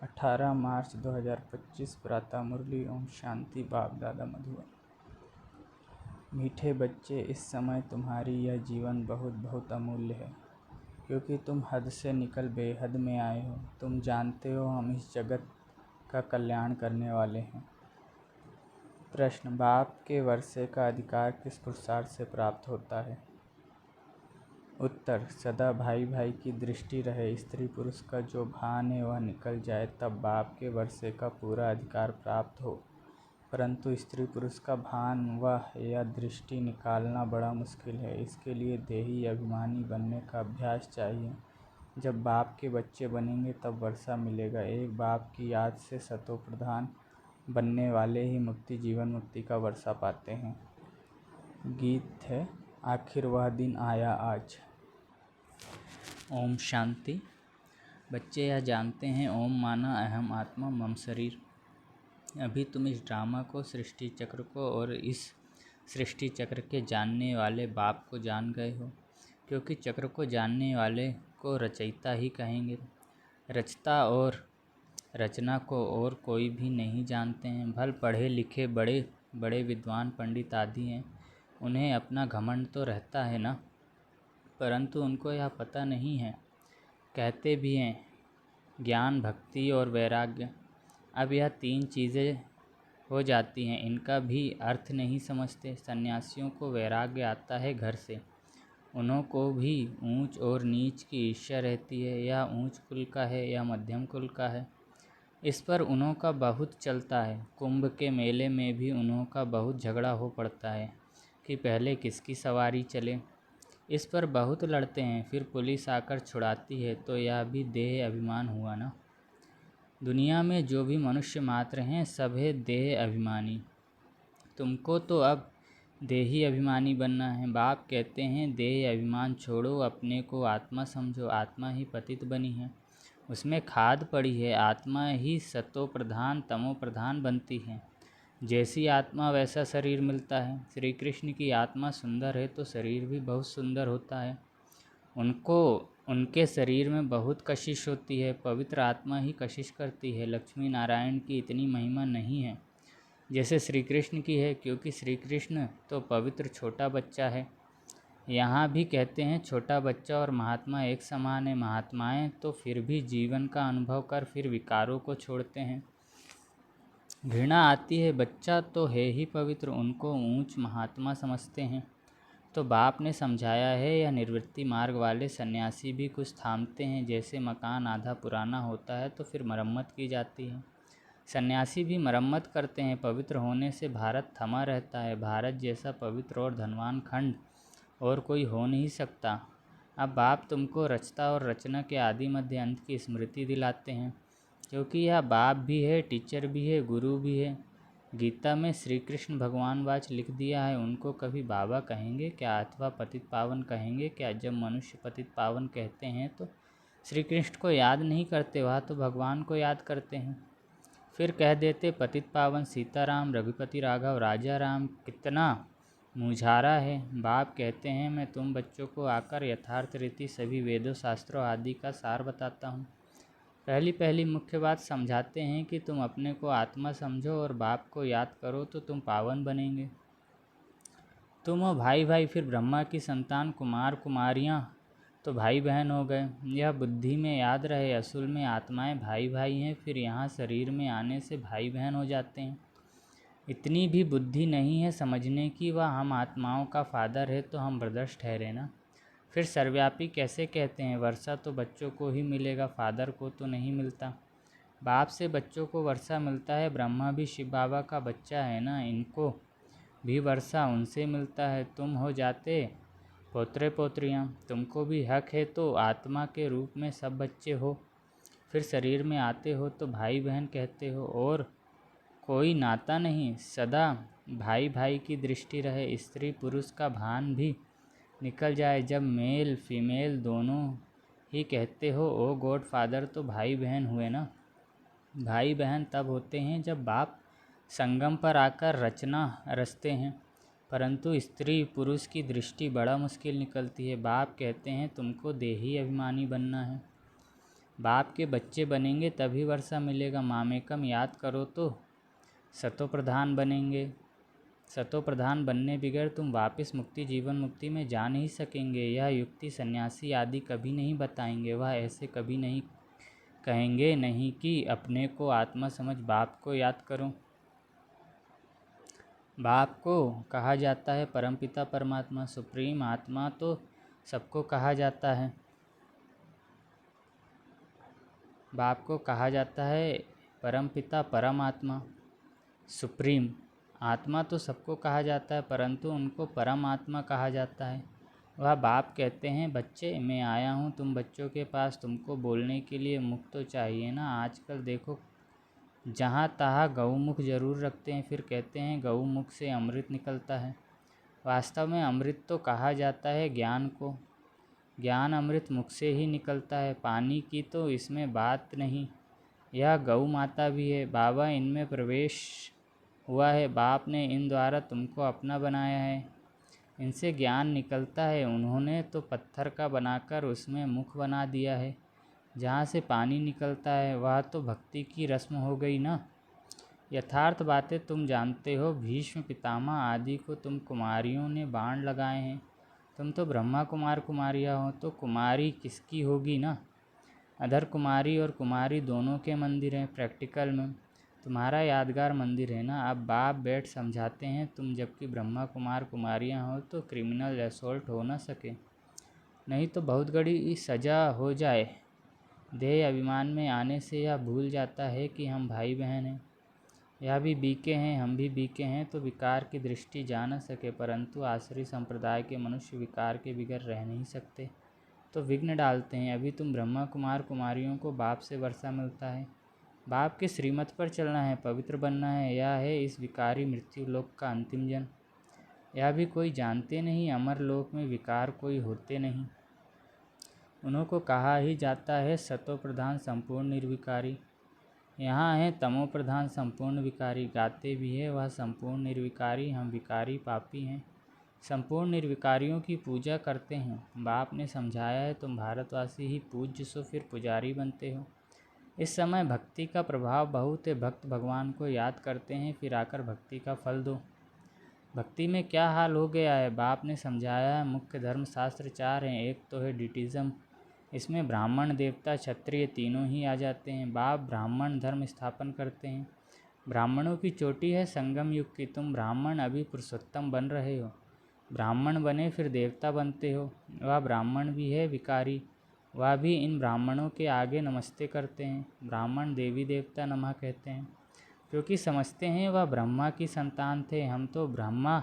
18 मार्च 2025 प्रातः मुरली। ओम शांति। बाप दादा मधुबन। मीठे बच्चे, इस समय तुम्हारी यह जीवन बहुत बहुत अमूल्य है, क्योंकि तुम हद से निकल बेहद में आए हो। तुम जानते हो हम इस जगत का कल्याण करने वाले हैं। प्रश्न: बाप के वर्षे का अधिकार किस पुरुषार्थ से प्राप्त होता है? उत्तर: सदा भाई भाई की दृष्टि रहे, स्त्री पुरुष का जो भान है वह निकल जाए, तब बाप के वर्षे का पूरा अधिकार प्राप्त हो। परंतु स्त्री पुरुष का भान वह या दृष्टि निकालना बड़ा मुश्किल है। इसके लिए देही अभिमानी बनने का अभ्यास चाहिए। जब बाप के बच्चे बनेंगे तब वर्षा मिलेगा। एक बाप की याद से सतो प्रधान बनने वाले ही मुक्ति जीवन मुक्ति का वर्षा पाते हैं। गीत है, आखिर वह दिन आया आज। ओम शांति। बच्चे यह जानते हैं, ओम माना अहम आत्मा मम शरीर। अभी तुम इस ड्रामा को, सृष्टि चक्र को और इस सृष्टि चक्र के जानने वाले बाप को जान गए हो, क्योंकि चक्र को जानने वाले को रचयिता ही कहेंगे। रचता और रचना को और कोई भी नहीं जानते हैं। भल पढ़े लिखे बड़े बड़े विद्वान पंडित आदि हैं, उन्हें अपना घमंड तो रहता है ना, परंतु उनको यह पता नहीं है। कहते भी हैं ज्ञान, भक्ति और वैराग्य। अब यह तीन चीज़ें हो जाती हैं, इनका भी अर्थ नहीं समझते। सन्यासियों को वैराग्य आता है घर से, उन्हों को भी ऊंच और नीच की ईर्ष्या रहती है। यह ऊंच कुल का है या मध्यम कुल का है, इस पर उन्हों का बहुत चलता है। कुंभ के मेले में भी उन्हों का बहुत झगड़ा हो पड़ता है कि पहले किसकी सवारी चले। इस पर बहुत लड़ते हैं, फिर पुलिस आकर छुड़ाती है। तो यह भी देह अभिमान हुआ ना। दुनिया में जो भी मनुष्य मात्र हैं सब है देह अभिमानी। तुमको तो अब देही अभिमानी बनना है। बाप कहते हैं देह अभिमान छोड़ो, अपने को आत्मा समझो। आत्मा ही पतित बनी है, उसमें खाद पड़ी है। आत्मा ही सतो प्रधान तमो प्रधान बनती है। जैसी आत्मा वैसा शरीर मिलता है। श्री कृष्ण की आत्मा सुंदर है तो शरीर भी बहुत सुंदर होता है। उनके शरीर में बहुत कशिश होती है। पवित्र आत्मा ही कशिश करती है। लक्ष्मी नारायण की इतनी महिमा नहीं है जैसे श्री कृष्ण की है, क्योंकि श्री कृष्ण तो पवित्र छोटा बच्चा है। यहाँ भी कहते हैं छोटा बच्चा और महात्मा एक समान है। महात्माएं तो फिर भी जीवन का अनुभव कर फिर विकारों को छोड़ते हैं। घृणा आती है, बच्चा तो है ही पवित्र, उनको ऊंच महात्मा समझते हैं। तो बाप ने समझाया है, यह निवृत्ति मार्ग वाले सन्यासी भी कुछ थामते हैं। जैसे मकान आधा पुराना होता है तो फिर मरम्मत की जाती है, सन्यासी भी मरम्मत करते हैं। पवित्र होने से भारत थमा रहता है। भारत जैसा पवित्र और धनवान खंड और कोई हो नहीं सकता। अब बाप तुमको रचता और रचना के आदि मध्य अंत की स्मृति दिलाते हैं, क्योंकि यह बाप भी है, टीचर भी है, गुरु भी है। गीता में श्री कृष्ण भगवान वाच लिख दिया है। उनको कभी बाबा कहेंगे क्या, अथवा पतित पावन कहेंगे क्या? जब मनुष्य पतित पावन कहते हैं तो श्री कृष्ण को याद नहीं करते, वह तो भगवान को याद करते हैं। फिर कह देते पतित पावन सीताराम, रघुपति राघव, राजा राम। कितना मुझारा है। बाप कहते हैं मैं तुम बच्चों को आकर यथार्थ रीति सभी वेदों शास्त्रों आदि का सार बताता हूँ। पहली पहली मुख्य बात समझाते हैं कि तुम अपने को आत्मा समझो और बाप को याद करो तो तुम पावन बनेंगे। तुम हो भाई भाई, फिर ब्रह्मा की संतान कुमार कुमारियाँ तो भाई बहन हो गए। यह बुद्धि में याद रहे, असल में आत्माएं भाई भाई हैं, फिर यहाँ शरीर में आने से भाई बहन हो जाते हैं। इतनी भी बुद्धि नहीं है समझने की वह हम आत्माओं का फादर है तो हम ब्रदर्स ठहरे ना। फिर सर्वव्यापी कैसे कहते हैं? वर्षा तो बच्चों को ही मिलेगा, फादर को तो नहीं मिलता। बाप से बच्चों को वर्षा मिलता है। ब्रह्मा भी शिव बाबा का बच्चा है ना, इनको भी वर्षा उनसे मिलता है। तुम हो जाते पोत्रे पोत्रियाँ, तुमको भी हक है। तो आत्मा के रूप में सब बच्चे हो, फिर शरीर में आते हो तो भाई बहन कहते हो, और कोई नाता नहीं। सदा भाई भाई की दृष्टि रहे, स्त्री पुरुष का भान भी निकल जाए। जब मेल फीमेल दोनों ही कहते हो ओ गॉड फादर, तो भाई बहन हुए ना। भाई बहन तब होते हैं जब बाप संगम पर आकर रचना रचते हैं, परंतु स्त्री पुरुष की दृष्टि बड़ा मुश्किल निकलती है। बाप कहते हैं तुमको देही अभिमानी बनना है। बाप के बच्चे बनेंगे तभी वर्षा मिलेगा। मामेकम याद करो तो सतो प्रधान बनेंगे। सतो प्रधान बनने बगैर तुम वापस मुक्ति जीवन मुक्ति में जा नहीं सकेंगे। यह युक्ति सन्यासी आदि कभी नहीं बताएंगे। वह ऐसे कभी नहीं कहेंगे नहीं कि अपने को आत्मा समझ बाप को याद करो। बाप को कहा जाता है परमपिता परमात्मा, सुप्रीम आत्मा तो सबको कहा जाता है। बाप को कहा जाता है परमपिता परमात्मा, सुप्रीम आत्मा तो सबको कहा जाता है, परंतु उनको परमात्मा कहा जाता है। वह बाप कहते हैं, बच्चे मैं आया हूँ तुम बच्चों के पास, तुमको बोलने के लिए मुख तो चाहिए ना। आजकल देखो जहाँ तहाँ गौमुख जरूर रखते हैं, फिर कहते हैं गौमुख से अमृत निकलता है। वास्तव में अमृत तो कहा जाता है ज्ञान को। ज्ञान अमृत मुख से ही निकलता है, पानी की तो इसमें बात नहीं। यह गौ माता भी है, बाबा इनमें प्रवेश हुआ है। बाप ने इन द्वारा तुमको अपना बनाया है, इनसे ज्ञान निकलता है। उन्होंने तो पत्थर का बनाकर उसमें मुख बना दिया है, जहाँ से पानी निकलता है। वह तो भक्ति की रस्म हो गई ना। यथार्थ बातें तुम जानते हो। भीष्म पितामह आदि को तुम कुमारियों ने बाण लगाए हैं। तुम तो ब्रह्मा कुमार कुमारियाँ हो, तो कुमारी किसकी होगी ना। अधर कुमारी और कुमारी दोनों के मंदिर हैं। प्रैक्टिकल में तुम्हारा यादगार मंदिर है ना। अब बाप बैठ समझाते हैं तुम जबकि ब्रह्मा कुमार कुमारियाँ हो तो क्रिमिनल असॉल्ट हो न सके, नहीं तो बहुत बड़ी सज़ा हो जाए। देह अभिमान में आने से यह भूल जाता है कि हम भाई बहन हैं। यह भी बीके हैं, हम भी बीके हैं, तो विकार की दृष्टि जा न सके। परंतु आश्रय संप्रदाय के मनुष्य विकार के बिगड़ रह नहीं सकते, तो विघ्न डालते हैं। अभी तुम ब्रह्मा कुमार कुमारियों को बाप से वर्षा मिलता है। बाप के श्रीमत पर चलना है, पवित्र बनना है। यह है इस विकारी मृत्यु लोक का अंतिम जन्म। यह भी कोई जानते नहीं, अमर लोक में विकार कोई होते नहीं। उन्हों को कहा ही जाता है सतो प्रधान संपूर्ण निर्विकारी। यहाँ है तमो प्रधान संपूर्ण विकारी। गाते भी है वह संपूर्ण निर्विकारी, हम विकारी पापी हैं। संपूर्ण निर्विकारियों की पूजा करते हैं। बाप ने समझाया है तुम भारतवासी ही पूज्य सो फिर पुजारी बनते हो। इस समय भक्ति का प्रभाव बहुत है। भक्त भगवान को याद करते हैं, फिर आकर भक्ति का फल दो। भक्ति में क्या हाल हो गया है। बाप ने समझाया है मुख्य धर्म शास्त्र 4 हैं। एक तो है डिटिज़म, इसमें ब्राह्मण देवता क्षत्रिय तीनों ही आ जाते हैं। बाप ब्राह्मण धर्म स्थापन करते हैं। ब्राह्मणों की चोटी है संगम युग की। तुम ब्राह्मण अभी पुरुषोत्तम बन रहे हो। ब्राह्मण बने फिर देवता बनते हो। वह ब्राह्मण भी है विकारी, वह भी इन ब्राह्मणों के आगे नमस्ते करते हैं। ब्राह्मण देवी देवता नमः कहते हैं, क्योंकि समझते हैं वह ब्रह्मा की संतान थे। हम तो ब्रह्मा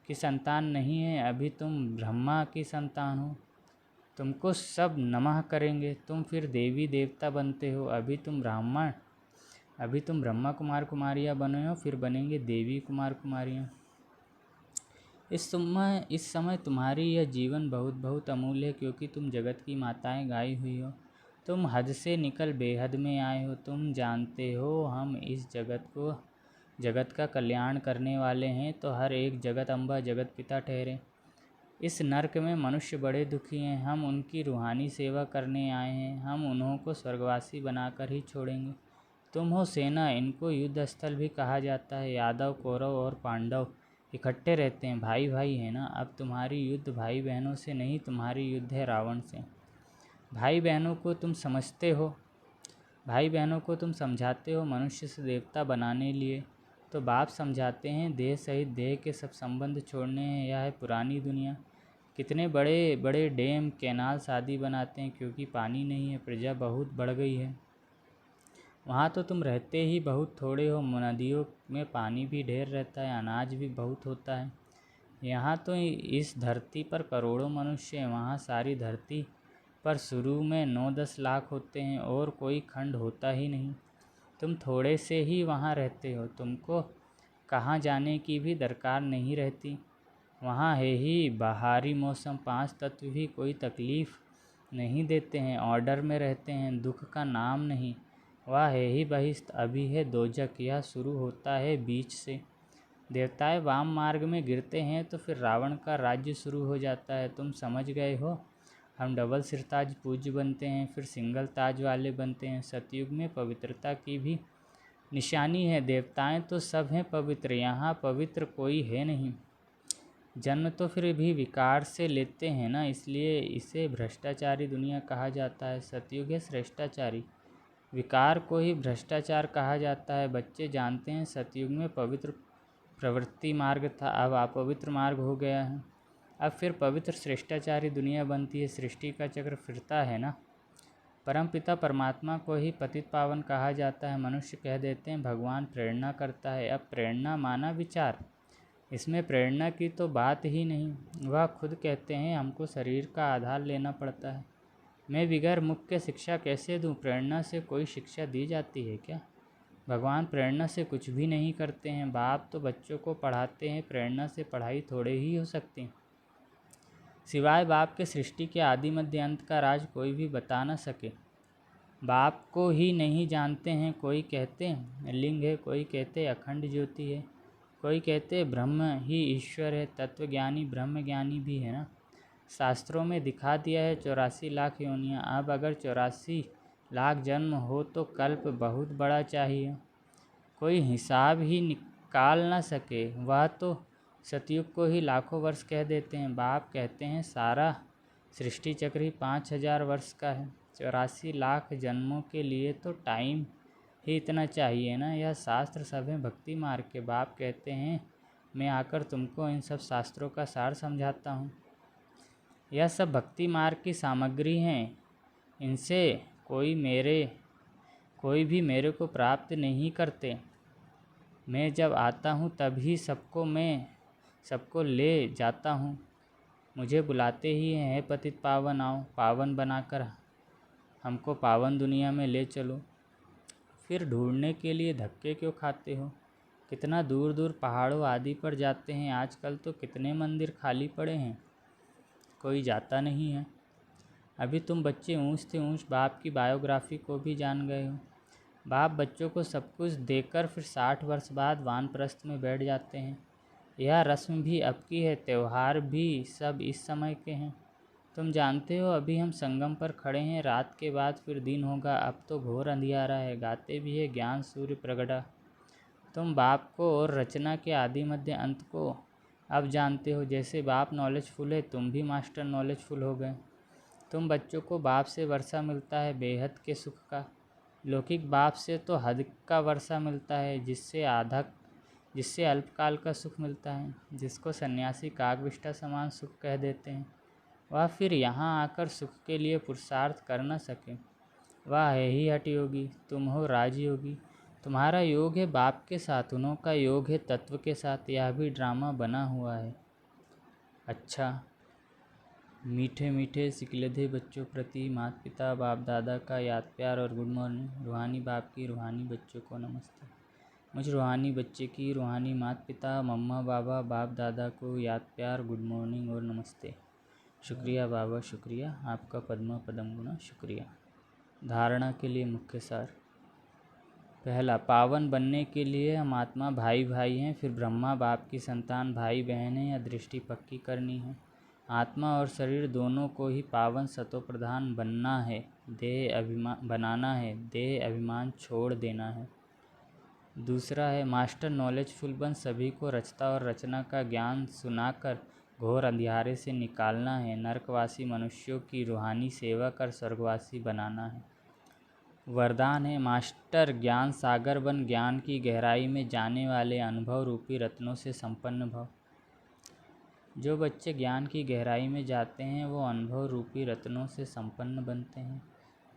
की संतान नहीं हैं, अभी तुम ब्रह्मा की संतान हो। तुमको सब नमः करेंगे, तुम फिर देवी देवता बनते हो। अभी तुम ब्रह्मा कुमार कुमारियाँ बने हो, फिर बनेंगे देवी कुमार कुमारियाँ। इस समय तुम्हारी यह जीवन बहुत बहुत अमूल्य है, क्योंकि तुम जगत की माताएं गाई हुई हो। तुम हद से निकल बेहद में आए हो। तुम जानते हो हम इस जगत का कल्याण करने वाले हैं, तो हर एक जगत अम्बा जगत पिता ठहरे। इस नरक में मनुष्य बड़े दुखी हैं, हम उनकी रूहानी सेवा करने आए हैं। हम उन्हों को स्वर्गवासी बनाकर ही छोड़ेंगे। तुम हो सेना, इनको युद्ध स्थल भी कहा जाता है। यादव कौरव और पांडव इकट्ठे रहते हैं, भाई भाई है ना। अब तुम्हारी युद्ध भाई बहनों से नहीं, तुम्हारी युद्ध है रावण से। भाई बहनों को तुम समझाते हो मनुष्य से देवता बनाने लिए, तो बाप समझाते हैं देह सहित देह के सब संबंध छोड़ने हैं। यह है पुरानी दुनिया। कितने बड़े बड़े डैम कैनाल आदि बनाते हैं, क्योंकि पानी नहीं है, प्रजा बहुत बढ़ गई है। वहाँ तो तुम रहते ही बहुत थोड़े हो। नदियों में पानी भी ढेर रहता है, अनाज भी बहुत होता है। यहाँ तो इस धरती पर करोड़ों मनुष्य हैं, वहाँ सारी धरती पर शुरू में 9-10 लाख होते हैं, और कोई खंड होता ही नहीं। तुम थोड़े से ही वहाँ रहते हो, तुमको कहाँ जाने की भी दरकार नहीं रहती। वहाँ है ही बाहरी मौसम। 5 तत्व भी कोई तकलीफ़ नहीं देते हैं, ऑर्डर में रहते हैं, दुख का नाम नहीं। वह है ही बहिष्ठ, अभी है दोजक, यह शुरू होता है बीच से। देवताएं वाम मार्ग में गिरते हैं तो फिर रावण का राज्य शुरू हो जाता है। तुम समझ गए हो। हम डबल सिरताज पूज्य बनते हैं, फिर सिंगल ताज वाले बनते हैं। सतयुग में पवित्रता की भी निशानी है। देवताएं तो सब हैं पवित्र, यहाँ पवित्र कोई है नहीं। जन्म तो फिर भी विकार से लेते हैं ना, इसलिए इसे भ्रष्टाचारी दुनिया कहा जाता है। सतयुग है श्रेष्ठाचारी, विकार को ही भ्रष्टाचार कहा जाता है। बच्चे जानते हैं सतयुग में पवित्र प्रवृत्ति मार्ग था, अब अपवित्र मार्ग हो गया है। अब फिर पवित्र श्रेष्ठाचारी दुनिया बनती है, सृष्टि का चक्र फिरता है ना। परमपिता परमात्मा को ही पतित पावन कहा जाता है। मनुष्य कह देते हैं भगवान प्रेरणा करता है। अब प्रेरणा माना विचार, इसमें प्रेरणा की तो बात ही नहीं। वह खुद कहते हैं हमको शरीर का आधार लेना पड़ता है। मैं बगैर मुख्य शिक्षा कैसे दूं? प्रेरणा से कोई शिक्षा दी जाती है क्या? भगवान प्रेरणा से कुछ भी नहीं करते हैं। बाप तो बच्चों को पढ़ाते हैं, प्रेरणा से पढ़ाई थोड़े ही हो सकती। सिवाय बाप के सृष्टि के आदि मध्य अंत का राज कोई भी बता न सके। बाप को ही नहीं जानते हैं। कोई कहते हैं लिंग है, कोई कहते अखंड ज्योति है, कोई कहते ब्रह्म ही ईश्वर है। तत्वज्ञानी ब्रह्म ज्ञानी भी है ना। शास्त्रों में दिखा दिया है 84 लाख योनियाँ। अब अगर 84 लाख जन्म हो तो कल्प बहुत बड़ा चाहिए, कोई हिसाब ही निकाल ना सके। वह तो सतयुग को ही लाखों वर्ष कह देते हैं। बाप कहते हैं सारा सृष्टि चक्र ही 5000 वर्ष का है। 84 लाख जन्मों के लिए तो टाइम ही इतना चाहिए ना। यह शास्त्र सब है भक्ति मार्ग के। बाप कहते हैं मैं आकर तुमको इन सब शास्त्रों का सार समझाता हूँ। यह सब भक्ति मार्ग की सामग्री हैं, इनसे कोई भी मेरे को प्राप्त नहीं करते। मैं जब आता हूँ तभी सबको ले जाता हूँ। मुझे बुलाते ही हैं पतित पावन, आओ पावन बनाकर हमको पावन दुनिया में ले चलो। फिर ढूंढने के लिए धक्के क्यों खाते हो? कितना दूर दूर पहाड़ों आदि पर जाते हैं। आजकल तो कितने मंदिर खाली पड़े हैं, कोई जाता नहीं है। अभी तुम बच्चे ऊंच से ऊंच बाप की बायोग्राफी को भी जान गए हो। बाप बच्चों को सब कुछ देकर फिर 60 वर्ष बाद वानप्रस्थ में बैठ जाते हैं। यह रस्म भी अब की है, त्यौहार भी सब इस समय के हैं। तुम जानते हो अभी हम संगम पर खड़े हैं, रात के बाद फिर दिन होगा। अब तो घोर अंधियारा है। गाते भी है ज्ञान सूर्य प्रगटा। तुम बाप को और रचना के आदि मध्य अंत को अब जानते हो। जैसे बाप नॉलेजफुल है, तुम भी मास्टर नॉलेजफुल हो गए। तुम बच्चों को बाप से वर्षा मिलता है बेहद के सुख का। लौकिक बाप से तो हद का वर्षा मिलता है, जिससे अल्पकाल का सुख मिलता है, जिसको सन्यासी कागविष्ठा समान सुख कह देते हैं। वह फिर यहाँ आकर सुख के लिए पुरुषार्थ कर न सके। वह है ही हठयोगी, तुम हो राजयोगी। तुम्हारा योग है बाप के साथ, उन्हों का योग है तत्व के साथ। यह भी ड्रामा बना हुआ है। अच्छा, मीठे मीठे सिकलधे बच्चों प्रति माता पिता बाप दादा का याद प्यार और गुड मॉर्निंग। रूहानी बाप की रूहानी बच्चों को नमस्ते। मुझ रूहानी बच्चे की रूहानी माता पिता मम्मा बाबा बाप दादा को याद प्यार, गुड मॉर्निंग और नमस्ते। शुक्रिया बाबा, शुक्रिया आपका पद्मा पदम गुना, शुक्रिया। धारणा के लिए मुख्य सार। पहला, पावन बनने के लिए हम आत्मा भाई भाई हैं, फिर ब्रह्मा बाप की संतान भाई बहन हैं। या दृष्टि पक्की करनी है। आत्मा और शरीर दोनों को ही पावन सतो प्रधान बनना है, बनाना है, देह अभिमान छोड़ देना है। दूसरा है मास्टर नॉलेजफुल बन सभी को रचता और रचना का ज्ञान सुनाकर घोर अंधियारे से निकालना है। नरकवासी मनुष्यों की रूहानी सेवा कर स्वर्गवासी बनाना है। वरदान है मास्टर ज्ञान सागर बन ज्ञान की गहराई में जाने वाले अनुभव रूपी रत्नों से संपन्न भव। जो बच्चे ज्ञान की गहराई में जाते हैं वो अनुभव रूपी रत्नों से संपन्न बनते हैं।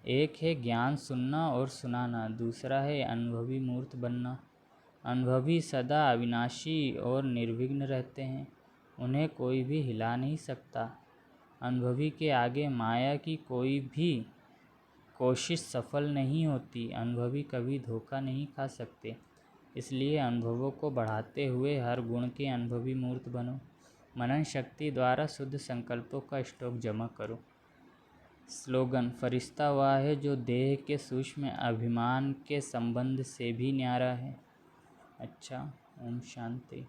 एक है ज्ञान सुनना और सुनाना, दूसरा है अनुभवी मूर्त बनना। अनुभवी सदा अविनाशी और निर्विघ्न रहते हैं, उन्हें कोई भी हिला नहीं सकता। अनुभवी के आगे माया की कोई भी कोशिश सफल नहीं होती। अनुभवी कभी धोखा नहीं खा सकते, इसलिए अनुभवों को बढ़ाते हुए हर गुण के अनुभवी मूर्त बनो। मनन शक्ति द्वारा शुद्ध संकल्पों का स्टॉक जमा करो। स्लोगन, फरिश्ता वह है जो देह के सूक्ष्म अभिमान के संबंध से भी न्यारा है। अच्छा, ओम शांति।